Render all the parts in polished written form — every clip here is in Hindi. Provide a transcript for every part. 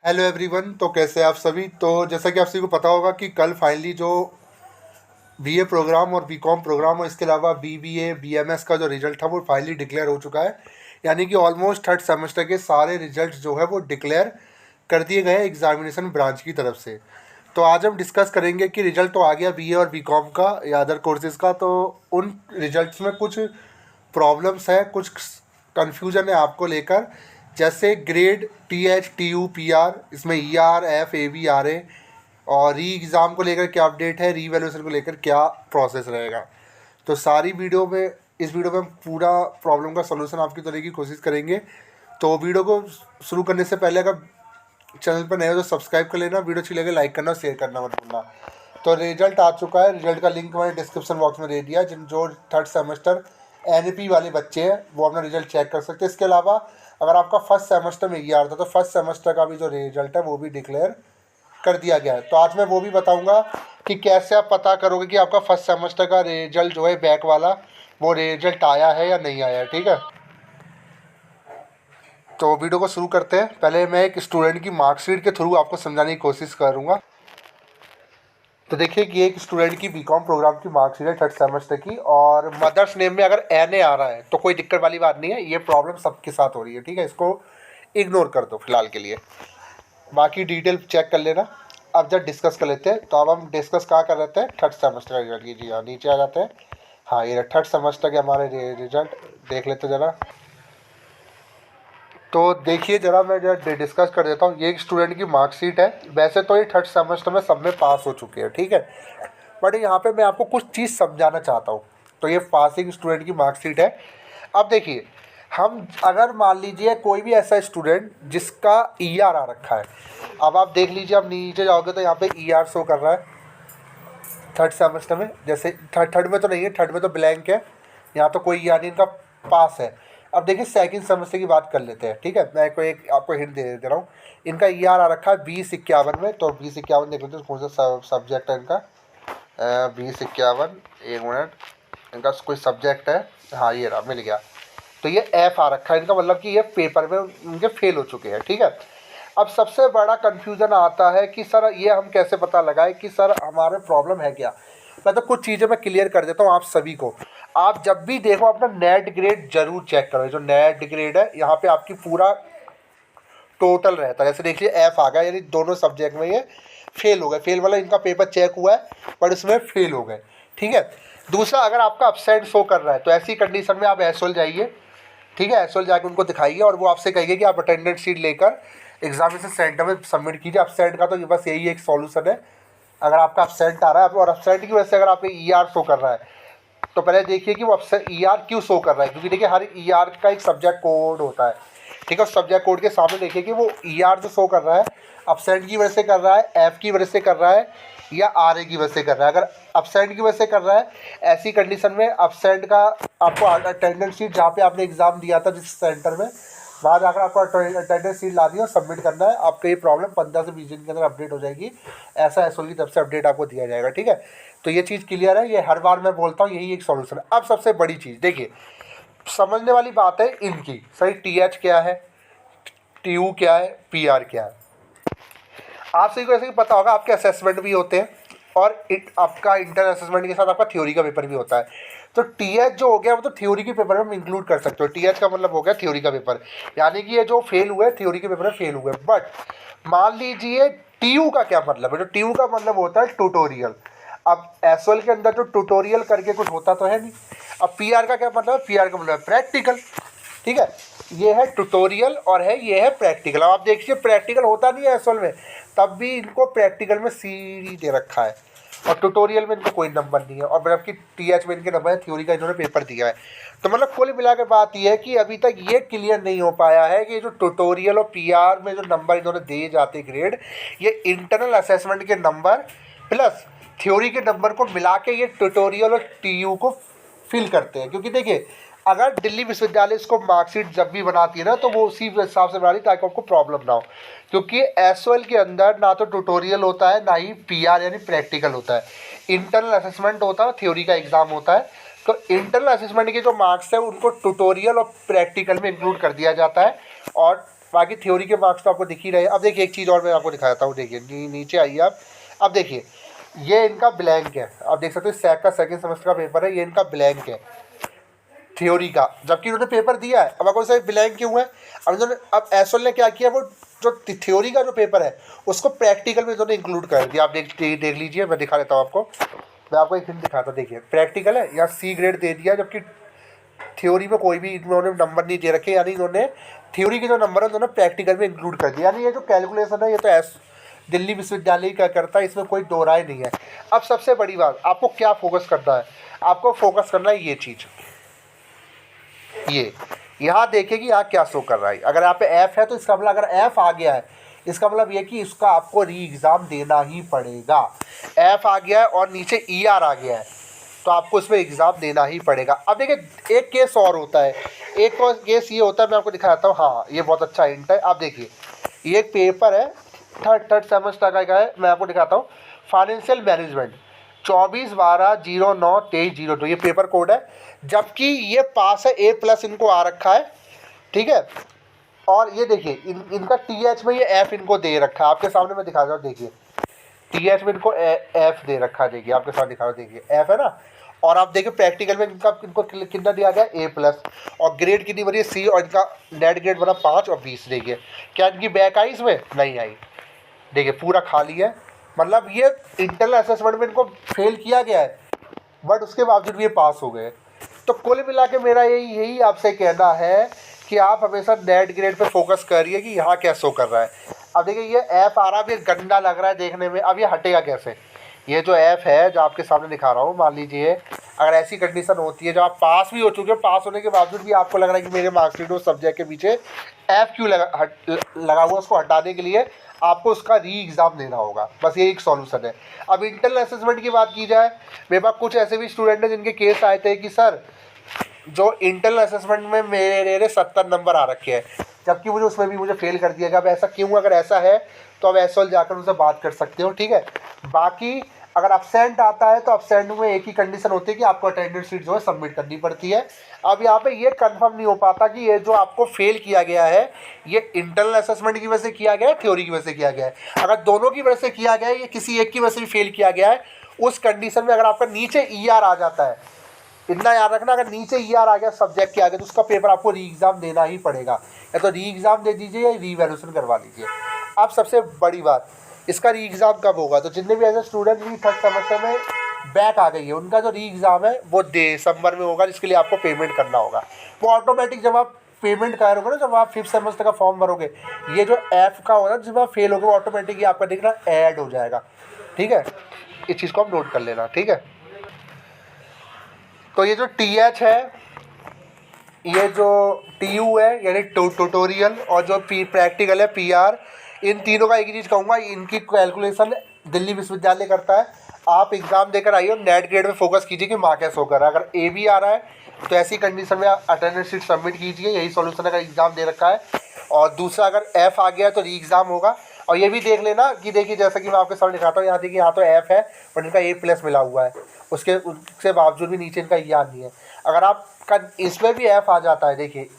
Hello everyone. तो कैसे हैं आप सभी। तो जैसा कि आप सभी को पता होगा कि कल फाइनली जो बीए प्रोग्राम और बीकॉम प्रोग्राम और इसके अलावा बीबीए बीएमएस का जो रिजल्ट था वो फाइनली डिक्लेयर हो चुका है। यानी कि ऑलमोस्ट थर्ड सेमेस्टर के सारे रिजल्ट जो है वो डिक्लेयर कर दिए गए एग्जामिनेशन ब्रांच की तरफ से। तो आज हम डिस्कस करेंगे कि रिजल्ट तो आ गया बीए और बीकॉम का या अदर कोर्सेज़ का, तो उन रिजल्ट्स में कुछ प्रॉब्लम्स है, कुछ कन्फ्यूजन है आपको लेकर। जैसे ग्रेड TH TU PR, इसमें ER F AB RA और री एग्ज़ाम को लेकर क्या अपडेट है, री वैल्यूएशन को लेकर क्या प्रोसेस रहेगा। तो सारी वीडियो में इस वीडियो में हम पूरा प्रॉब्लम का सलूशन आपकी देने की कोशिश करेंगे। तो वीडियो को शुरू करने से पहले अगर चैनल पर नए हो तो सब्सक्राइब कर लेना, वीडियो अच्छी लगे लाइक करना, शेयर करना मत भूलना। तो रिजल्ट आ चुका है, रिजल्ट का लिंक मैंने डिस्क्रिप्शन बॉक्स में दे दिया। जिन जो थर्ड सेमेस्टर NP वाले बच्चे हैं वो अपना रिजल्ट चेक कर सकते हैं। इसके अलावा अगर आपका फर्स्ट सेमेस्टर में ER था तो फर्स्ट सेमेस्टर का भी जो रिजल्ट है वो भी डिक्लेयर कर दिया गया है। तो आज मैं वो भी बताऊंगा कि कैसे आप पता करोगे कि आपका फर्स्ट सेमेस्टर का रिजल्ट जो है बैक वाला वो रिजल्ट आया है या नहीं आया है। ठीक है, तो वीडियो को शुरू करते हैं। पहले मैं एक स्टूडेंट की मार्कशीट के थ्रू आपको समझाने की कोशिश करूँगा। तो देखिए कि एक स्टूडेंट की बीकॉम प्रोग्राम की मार्कशीट है थर्ड सेमेस्टर की, और मदर्स नेम में अगर NA आ रहा है तो कोई दिक्कत वाली बात नहीं है, ये प्रॉब्लम सबके साथ हो रही है। ठीक है, इसको इग्नोर कर दो फिलहाल के लिए, बाकी डिटेल चेक कर लेना। अब जब डिस्कस कर लेते हैं, तो अब हम डिस्कस कहाँ कर लेते हैं, थर्ड सेमेस्टर का रिजल्ट की। जी हाँ, नीचे आ जाते हैं। हाँ, ये थर्ड सेमेस्टर के हमारे रिजल्ट देख लेते हैं ज़रा। तो देखिए ज़रा, मैं जरा डिस्कस कर देता हूँ। ये एक स्टूडेंट की मार्कशीट है। वैसे तो ये थर्ड सेमेस्टर में सब में पास हो चुके हैं, ठीक है, बट यहाँ पे मैं आपको कुछ चीज़ समझाना चाहता हूँ। तो ये पासिंग स्टूडेंट की मार्कशीट है। अब देखिए, हम अगर मान लीजिए कोई भी ऐसा स्टूडेंट जिसका ER आ रखा है, अब आप देख लीजिए, आप नीचे जाओगे तो यहाँ पे ER शो कर रहा है थर्ड सेमेस्टर में। जैसे थर्ड में तो नहीं है, थर्ड में तो ब्लैंक है, यहाँ तो कोई ER नहीं, इनका पास है। अब देखिए सेकंड सेमेस्टर की बात कर लेते हैं। ठीक है, मैं एक आपको हिंट दे रहा हूँ। इनका ER आ रखा है 2051 में। तो 2051 देख लेते हैं कौन सा सब्जेक्ट है इनका। 2051, एक मिनट, इनका कोई सब्जेक्ट है। हाँ, ये रहा, मिल गया। तो ये F आ रखा है इनका, मतलब कि ये पेपर में उनके फेल हो चुके हैं। ठीक है, अब सबसे बड़ा कन्फ्यूज़न आता है कि सर ये हम कैसे पता लगाएं कि सर हमारे प्रॉब्लम है क्या। मतलब कुछ चीज़ें मैं क्लियर कर देता हूँ आप सभी को। आप जब भी देखो अपना नेट ग्रेड जरूर चेक करो। जो नेट ग्रेड है यहाँ पे आपकी पूरा टोटल रहता है। जैसे देखिए F आ गया, यानी दोनों सब्जेक्ट में ये फेल हो गए। फेल वाला इनका पेपर चेक हुआ है पर इसमें फेल हो गए। ठीक है, दूसरा, अगर आपका अपसेंट शो कर रहा है तो ऐसी कंडीशन में आप एसओल जाइए। ठीक है, एसओल जाके उनको दिखाइए और वो आपसे कहिए कि आप अटेंडेंस शीट लेकर एग्जामिनेशन सेंटर में सबमिट कीजिए। अपसेंट का तो ये बस यही एक सॉल्यूशन है। अगर आपका अपसेंट आ रहा है और अपसेंट की वजह से अगर आप ER शो कर रहा है, तो पहले देखिए कि वो ER क्यों शो कर रहा है। क्योंकि देखिए हर ER का एक सब्जेक्ट कोड होता है। ठीक है, उस सब्जेक्ट कोड के सामने देखिए कि वो ER जो शो कर रहा है अपसेंट की वजह से कर रहा है, F की वजह से कर रहा है, या RA की वजह से कर रहा है। अगर अपसेंट की वजह से कर रहा है, ऐसी कंडीशन में अपसेंट का आपको अटेंडेंस शीट जहाँ पे आपने एग्ज़ाम दिया था जिस सेंटर में, वहाँ जाकर आपको अटेंडेंस शीट लानी है और सबमिट करना है। आपका ये प्रॉब्लम 15 से 20 दिन के अंदर अपडेट हो जाएगी। ऐसा एसओल की तरफ से अपडेट आपको दिया जाएगा। ठीक है, तो ये चीज़ क्लियर है। ये हर बार मैं बोलता हूँ, यही एक सॉल्यूशन है। अब सबसे बड़ी चीज़ देखिए, समझने वाली बात है इनकी। सही, TH क्या है, TU क्या है, PR क्या है। आप सभी को ऐसे ही पता होगा, आपके असेसमेंट भी होते हैं और आपका इंटर असेसमेंट के साथ आपका थ्योरी का पेपर भी होता है। तो TH जो हो गया वो तो थ्योरी के पेपर में हम इंक्लूड कर सकते हो। TH का मतलब हो गया थ्योरी का पेपर, यानी कि ये जो फेल हुए थ्योरी के पेपर में फेल हुए। बट मान लीजिए TU का क्या मतलब है। तो TU का मतलब होता है ट्यूटोरियल। अब एसओएल के अंदर जो ट्यूटोरियल करके कुछ होता तो है नहीं। अब PR का क्या मतलब है, PR का मतलब है प्रैक्टिकल। ठीक है, ये है ट्यूटोरियल और है ये है प्रैक्टिकल। अब आप देखिए प्रैक्टिकल होता नहीं है एसओएल में, तब भी इनको प्रैक्टिकल में सीडी दे रखा है और ट्यूटोरियल में इनको कोई नंबर नहीं है, और मतलब कि TH में इनके नंबर है, थ्योरी का इन्होंने पेपर दिया है। तो मतलब कुल मिलाकर बात यह है कि अभी तक ये क्लियर नहीं हो पाया है कि जो ट्यूटोरियल और PR में जो नंबर इन्होंने दिए जाते ग्रेड, ये इंटरनल असेसमेंट के नंबर प्लस थ्योरी के नंबर को मिला के ये ट्यूटोरियल और TU को फिल करते हैं। क्योंकि देखिए, अगर दिल्ली विश्वविद्यालय इसको मार्कशीट जब भी बनाती है ना, तो वो उसी हिसाब से बनाती है ताकि आपको प्रॉब्लम ना हो। क्योंकि एसओएल के अंदर ना तो ट्यूटोरियल होता है ना ही PR यानी प्रैक्टिकल होता है। इंटरनल असेसमेंट होता है, थ्योरी का एग्जाम होता है। तो इंटरनल असेसमेंट के जो मार्क्स है उनको ट्यूटोरियल और प्रैक्टिकल में इंक्लूड कर दिया जाता है, और बाकी थ्योरी के मार्क्स तो आपको दिख ही रहे। अब देखिए एक चीज़ और मैं आपको दिखाता हूँ, देखिए नीचे आइए आप। अब देखिए ये इनका ब्लैंक है, आप देख सकते हो सैक का सेकंड सेमेस्टर का पेपर है, ये इनका ब्लैंक है थ्योरी का, जबकि उन्होंने पेपर दिया है। अब आपको से ब्लैंक क्यों है? अब इन्होंने, अब एसओएल ने क्या किया, वो जो थ्योरी का जो पेपर है उसको प्रैक्टिकल में इन्होंने इंक्लूड कर दिया। आप देख लीजिए, मैं दिखा देता हूँ आपको। मैं आपको एक हिंट दिखाता हूँ, देखिए प्रैक्टिकल है यहाँ C ग्रेड दे दिया, जबकि थ्योरी में कोई भी इन्होंने नंबर नहीं दे रखे, यानी इन्होंने थ्योरी के जो नंबर है उन्होंने प्रैक्टिकल में इंक्लूड कर दिया। यानी ये जो कैलकुलेशन है ये तो दिल्ली विश्वविद्यालय का करता है, इसमें कोई दो राय नहीं है। अब सबसे बड़ी बात, आपको क्या फोकस करना है? आपको फोकस करना है ये चीज़, ये यहाँ देखिए कि यहाँ क्या शो कर रहा है। अगर यहाँ पे एफ है तो इसका मतलब, अगर एफ आ गया है इसका मतलब ये कि इसका आपको री एग्ज़ाम देना ही पड़ेगा। एफ आ गया है और नीचे ई आर आ गया है तो आपको इसमें एग्ज़ाम देना ही पड़ेगा। अब देखिए एक केस और होता है, एक केस ये होता है, मैं आपको दिखाता हूँ। हाँ ये बहुत अच्छा हिंट है। आप देखिए ये एक पेपर है थर्ड सेमेस्टर का है, मैं आपको दिखाता हूँ। फाइनेंशियल मैनेजमेंट 24/12/09/2302 ये पेपर कोड है, जबकि ये पास है A+ इनको आ रखा है, ठीक है। और ये देखिए इनका TH में ये F इनको दे रखा है, आपके सामने मैं दिखा रहा हूँ। देखिए TH में इनको F दे रखा है, देखिए आपके सामने दिखा रहा हूँ, देखिए F है ना। और आप देखिए प्रैक्टिकल में इनको कितना दिया गया A+, और ग्रेड कितनी बनी है C, और इनका नेट ग्रेड बना 5 और 20। देखिए क्या इनकी बैक आई? इसमें नहीं आई, देखिए पूरा खाली है। मतलब ये इंटरनल असेसमेंट में इनको फेल किया गया है, बट उसके बावजूद भी ये पास हो गए। तो कुल मिला के मेरा यही आपसे कहना है कि आप हमेशा नेट ग्रेड पे फोकस करिए कि यहाँ क्या शो कर रहा है। अब देखिए ये ऐप आ रहा है, ये गंदा लग रहा है देखने में, अब ये हटेगा कैसे? ये जो ऐप है जो आपके सामने दिखा रहा हूँ, मान लीजिए अगर ऐसी कंडीशन होती है जब आप पास भी हो चुके हो, पास होने के बावजूद भी आपको लग रहा है कि मेरे मार्कशीट उस सब्जेक्ट के पीछे ऐप क्यों लगा हुआ, उसको हटाने के लिए आपको उसका री एग्ज़ाम देना होगा। बस ये एक सॉल्यूशन है। अब इंटरनल असेसमेंट की बात की जाए, मेरे पास कुछ ऐसे भी स्टूडेंट हैं जिनके केस आए थे कि सर जो इंटरनल असेसमेंट में मेरे 70 नंबर आ रखे हैं, जबकि मुझे उसमें भी मुझे फेल कर दिया गया। अब ऐसा क्यों? अगर ऐसा है तो अब एसओएल जाकर उनसे बात कर सकते हो, ठीक है। बाकी अगर अब्सेंट आता है तो अब्सेंट में एक ही कंडीशन होती है कि आपको अटेंडेंस शीट जो है सबमिट करनी पड़ती है। अब यहाँ पे ये कंफर्म नहीं हो पाता कि ये जो आपको फेल किया गया है ये इंटरनल असेसमेंट की वजह से किया गया है, थ्योरी की वजह से किया गया है। अगर दोनों की वजह से किया गया है, ये किसी एक की वजह से भी फेल किया गया है, उस कंडीशन में अगर आपका नीचे ER आ जाता है, इतना याद रखना, अगर नीचे ER आ गया सब्जेक्ट के आगे तो उसका पेपर आपको री एग्ज़ाम देना ही पड़ेगा। या तो री एग्ज़ाम दे दीजिए या रीवैल्यूएशन करवा लीजिए। अब सबसे बड़ी बात, इसका री एग्ज़ाम कब होगा? तो जितने भी ऐसे स्टूडेंट भी थर्ड सेमेस्टर में बैक आ गई है उनका जो री एग्ज़ाम है वो दिसंबर में होगा, जिसके लिए आपको पेमेंट करना होगा। वो ऑटोमेटिक जब आप पेमेंट करोगे ना, जब आप 5th सेमेस्टर का फॉर्म भरोगे, ये जो ऐप का होगा जब आप फेल होगे वो ऑटोमेटिकली आपका दिखना ऐड हो जाएगा, ठीक है। इस चीज़ को आप नोट कर लेना, ठीक है। तो ये जो TH है, ये जो TU है यानी ट्यूटोरियल, और जो प्रैक्टिकल है PR, इन तीनों का एक ही चीज़ कहूँगा, इनकी कैलकुलेशन दिल्ली विश्वविद्यालय करता है। आप एग्ज़ाम देकर आइए और नेट ग्रेड में फोकस कीजिए कि मार्क कैसे होकर रहा है। अगर A भी आ रहा है तो ऐसी कंडीशन में आप अटेंडेंस शीट सबमिट कीजिए, यही सॉल्यूशन अगर एग्ज़ाम दे रखा है। और दूसरा, अगर F आ गया तो री एग्ज़ाम होगा। और ये भी देख लेना कि देखिए जैसा कि मैं आपके सामने दिखाता हूँ, यहाँ देखिए यहाँ तो F है बट इनका A+ मिला हुआ है, उसके बावजूद भी नीचे इनका ER नहीं है। अगर आपका इसमें भी F आ जाता है देखिए,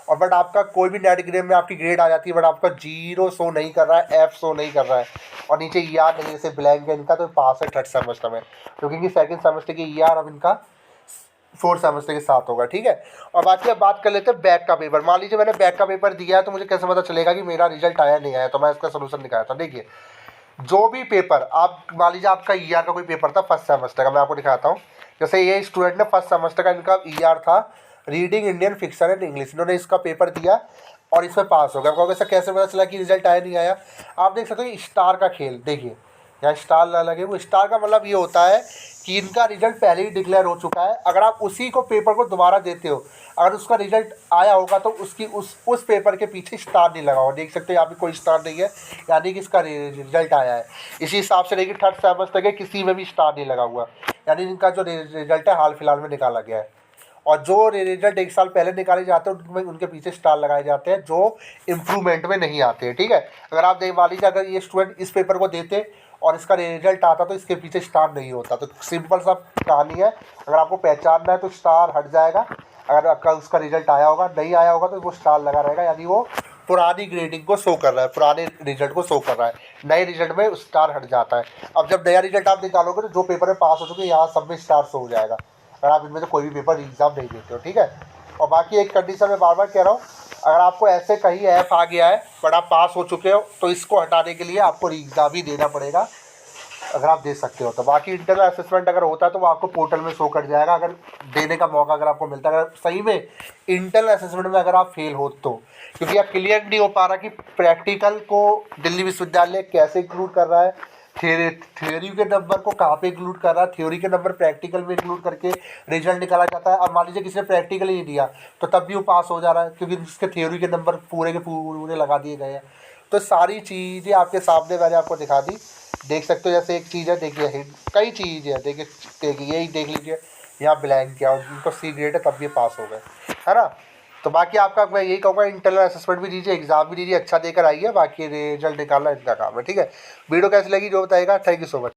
और बट आपका कोई भी नेट ग्रेड में आपकी ग्रेड आ जाती है बट आपका 0 शो नहीं कर रहा है, F शो नहीं कर रहा है, और नीचे ER नहीं है, जैसे ब्लैंक है इनका, तो पास है थर्ड सेमेस्टर में, क्योंकि इनकी सेकंड सेमेस्टर की ER अब इनका 4th सेमेस्टर के साथ होगा, ठीक है। और बाकी अब बात कर लेते हैं बैक का पेपर। मान लीजिए मैंने बैक का पेपर दिया है तो मुझे कैसे पता चलेगा कि मेरा रिजल्ट आया नहीं आया? तो मैं इसका सोल्यूशन दिखाया था। देखिए जो भी पेपर आप, मान लीजिए आपका ER का कोई पेपर था फर्स्ट सेमेस्टर का, मैं आपको दिखाता हूँ। जैसे ये स्टूडेंट ने फर्स्ट सेमेस्टर का, इनका ER था reading Indian fiction and English, इन्होंने इसका पेपर दिया और इसमें पास हो गया। आपको ऐसा कैसे पता चला कि रिजल्ट आया नहीं आया? आप देख सकते हो स्टार का खेल, देखिए यहाँ स्टार लगे, वो स्टार का मतलब ये होता है कि इनका रिजल्ट पहले ही डिक्लेयर हो चुका है। अगर आप उसी को पेपर को दोबारा देते हो, अगर उसका रिजल्ट आया होगा तो उसकी उस पेपर के पीछे स्टार नहीं लगा होगा। देख सकते हो यहाँ पे कोई स्टार नहीं है, यानी कि इसका रिजल्ट आया है। इसी हिसाब से देखिए थर्ड सेमेस्टर के किसी में भी स्टार नहीं लगा हुआ, यानी इनका जो रिजल्ट है हाल फिलहाल में निकाला गया है। और जो रिजल्ट 1 साल पहले निकाले जाते हैं उनमें उनके पीछे स्टार लगाए जाते हैं, जो इम्प्रूवमेंट में नहीं आते हैं, ठीक है। अगर आप देख मान लीजिए अगर ये स्टूडेंट इस पेपर को देते और इसका रिजल्ट आता तो इसके पीछे स्टार नहीं होता। तो सिंपल सा कहानी है, अगर आपको पहचानना है तो स्टार हट जाएगा, अगर आपका उसका रिजल्ट आया होगा, नहीं आया होगा तो वो स्टार लगा रहेगा, यानी वो पुरानी ग्रेडिंग को शो कर रहा है, पुराने रिजल्ट को शो कर रहा है, नए रिजल्ट में स्टार हट जाता है। अब जब नया रिजल्ट आप निकालोगे तो जो पेपर में पास हो चुके हैं यहाँ सब में स्टार शो हो जाएगा, अगर आप इनमें से कोई भी पेपर एग्जाम नहीं देते हो, ठीक है। और बाकी एक कंडीशन में बार बार कह रहा हूँ, अगर आपको ऐसे कहीं ऐप आ गया है बट आप पास हो चुके हो तो इसको हटाने के लिए आपको एग्ज़ाम ही देना पड़ेगा, अगर आप दे सकते हो तो। बाकी इंटरनल असेसमेंट अगर होता है तो वो आपको पोर्टल में शो कर जाएगा, अगर देने का मौका अगर आपको मिलता है, अगर सही में इंटरनल असेसमेंट में अगर आप फेल हो तो। क्योंकि आप क्लियर नहीं हो पा रहा कि प्रैक्टिकल को दिल्ली विश्वविद्यालय कैसे इंक्लूड कर रहा है, थ्योरी के नंबर को कहाँ पे इंक्लूड कर रहा है, थ्योरी के नंबर प्रैक्टिकल में इंक्लूड करके रिजल्ट निकाला जाता है। अब मान लीजिए किसी ने प्रैक्टिकल ही दिया तो तब भी वो पास हो जा रहा है, क्योंकि उसके थ्योरी के नंबर पूरे के पूरे लगा दिए गए हैं। तो सारी चीज़ें आपके सामने मैंने आपको दिखा दी, देख सकते हो। जैसे एक चीज़ है, देखिए कई चीज़ें हैं, देखिए यही देख लीजिए, यहाँ ब्लैंक किया और जिनको सी ग्रेड है तब ये पास हो गए, है ना। तो बाकी आपका मैं यही कहूँगा, इंटरनल असेसमेंट भी दीजिए, एग्जाम भी दीजिए, अच्छा देकर आइए, बाकी रिजल्ट निकालना इनका काम है, ठीक है। वीडियो कैसी लगी जो बताएगा। Thank you so much.